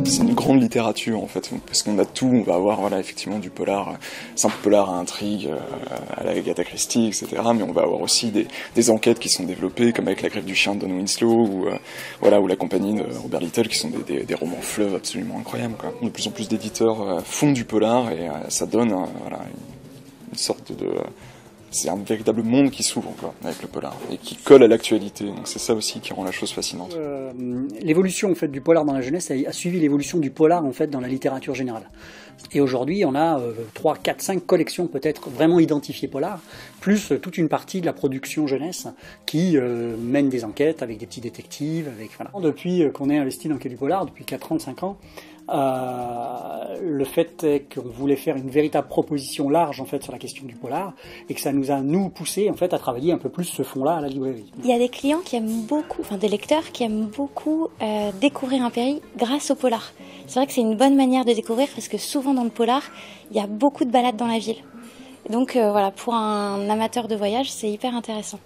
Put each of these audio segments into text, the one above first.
C'est une grande littérature en fait, parce qu'on a tout, on va avoir voilà, effectivement du polar, simple polar à intrigue, à la Agatha Christie, etc. Mais on va avoir aussi des enquêtes qui sont développées, comme avec La Grève du chien de Don Winslow, ou voilà, ou La Compagnie de Robert Little, qui sont des romans fleuves absolument incroyables, quoi. De plus en plus d'éditeurs font du polar, et ça donne voilà, une sorte de... c'est un véritable monde qui s'ouvre quoi, avec le polar et qui colle à l'actualité. Donc c'est ça aussi qui rend la chose fascinante. L'évolution en fait du polar dans la jeunesse a suivi l'évolution du polar en fait dans la littérature générale. Et aujourd'hui, on a 3, 4, 5 collections peut-être vraiment identifiées polar, plus toute une partie de la production jeunesse qui mène des enquêtes avec des petits détectives, avec voilà. Depuis qu'on est investi dans le quai du polar depuis 4 ans, 5 ans. Le fait est qu'on voulait faire une véritable proposition large en fait sur la question du polar et que ça nous a poussé en fait à travailler un peu plus ce fond-là à la librairie. Il y a des clients qui aiment beaucoup, enfin des lecteurs qui aiment beaucoup découvrir un pays grâce au polar. C'est vrai que c'est une bonne manière de découvrir parce que souvent dans le polar, il y a beaucoup de balades dans la ville. Et donc voilà, pour un amateur de voyage, c'est hyper intéressant.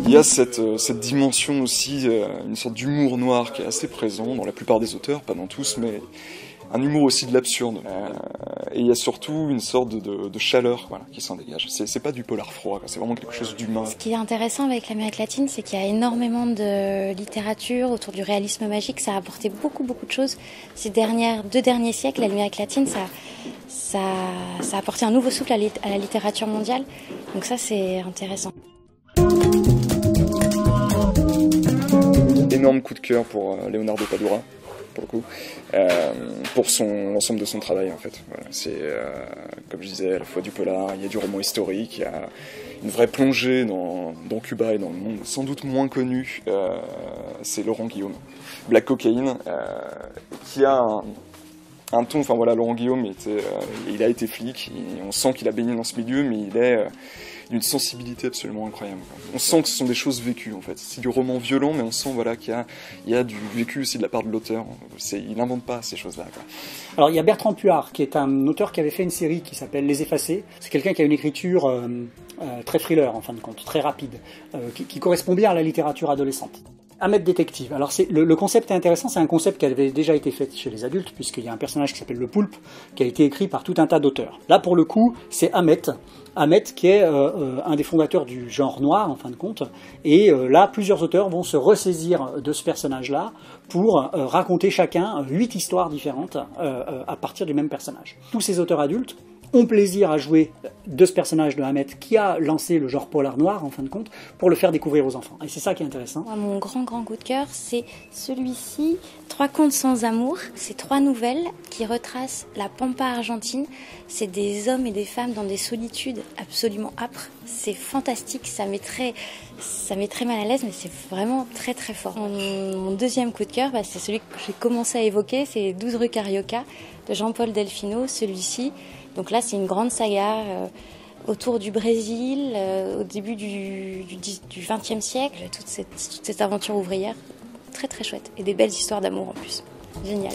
Il y a cette dimension aussi, une sorte d'humour noir qui est assez présent dans la plupart des auteurs, pas dans tous, mais un humour aussi de l'absurde. Et il y a surtout une sorte de chaleur voilà, qui s'en dégage. C'est pas du polar froid, c'est vraiment quelque chose d'humain. Ce qui est intéressant avec l'Amérique latine, c'est qu'il y a énormément de littérature autour du réalisme magique. Ça a apporté beaucoup de choses. Ces 2 derniers siècles, l'Amérique latine, ça a apporté un nouveau souffle à la littérature mondiale. Donc ça, c'est intéressant. Énorme coup de cœur pour Leonardo Padura, pour le coup, pour l'ensemble de son travail en fait. Voilà, c'est, comme je disais, à la fois du polar, il y a du roman historique, il y a une vraie plongée dans Cuba et dans le monde sans doute moins connu, c'est Laurent Guillaume. Black Cocaine, qui a un ton, enfin voilà, Laurent Guillaume, il a été flic, on sent qu'il a baigné dans ce milieu, mais il est d'une sensibilité absolument incroyable. On sent que ce sont des choses vécues en fait. C'est du roman violent, mais on sent voilà qu'il y a du vécu aussi de la part de l'auteur. Il n'invente pas ces choses-là. Alors il y a Bertrand Puard, qui est un auteur qui avait fait une série qui s'appelle Les Effacés. C'est quelqu'un qui a une écriture très thriller en fin de compte, très rapide, qui correspond bien à la littérature adolescente. Ahmet Détective. Alors le concept est intéressant, c'est un concept qui avait déjà été fait chez les adultes, puisqu'il y a un personnage qui s'appelle le Poulpe, qui a été écrit par tout un tas d'auteurs. Là pour le coup, c'est Ahmet qui est un des fondateurs du genre noir en fin de compte, et là plusieurs auteurs vont se ressaisir de ce personnage-là pour raconter chacun 8 histoires différentes à partir du même personnage. Tous ces auteurs adultes ont plaisir à jouer de ce personnage de Ahmet qui a lancé le genre polar noir en fin de compte pour le faire découvrir aux enfants. Et c'est ça qui est intéressant. Mon grand coup de cœur, c'est celui-ci, 3 contes sans amour. C'est 3 nouvelles qui retracent la pampa argentine. C'est des hommes et des femmes dans des solitudes absolument âpres. C'est fantastique, ça met très mal à l'aise, mais c'est vraiment très fort. Mon deuxième coup de cœur, c'est celui que j'ai commencé à évoquer, c'est 12 rue Carioca de Jean-Paul Delfino. Celui-ci, donc là c'est une grande saga autour du Brésil, au début du XXe siècle, toute cette aventure ouvrière, très chouette, et des belles histoires d'amour en plus, génial.